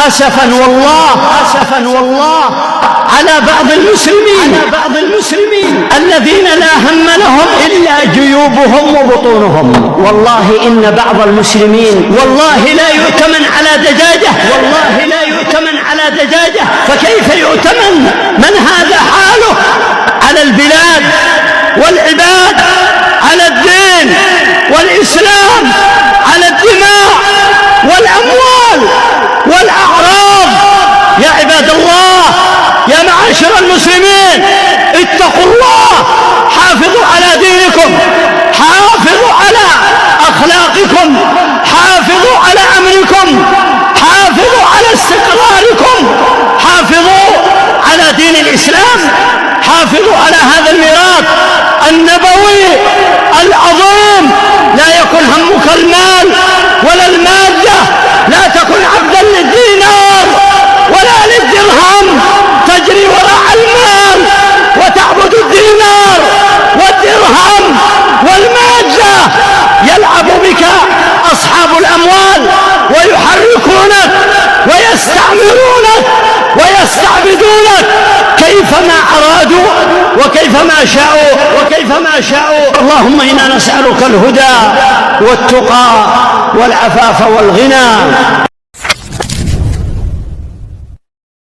أسفا والله على بعض المسلمين الذين لا هم لهم إلا جيوبهم وبطونهم. والله إن بعض المسلمين والله لا يؤتمن على دجاجة، فكيف يؤتمن من هذا حاله على البلاد والعباد، على الدين والإسلام، على الدماء والأموال والأعراض. يا عباد الله، يا معاشر المسلمين، اتقوا الله، حافظوا على دينكم، حافظوا على أخلاقكم، حافظوا على أمنكم، حافظوا على استقراركم، حافظوا على دين الإسلام، حافظوا على هذا الميراث النبوي العظيم. لا يكن همك المال ولا المادة، لا تكن عبدا للدينار ولا للدرهم تجري وراء المال وتعبد الدينار والدرهم والمادة. يلعب بك أصحاب الأموال ويحركونك ويستعمرونك ويستعبدونك كيفما أرادوا وكيفما شاءوا. اللهم إنا نسألك الهدى والتقى والعفاف والغنى.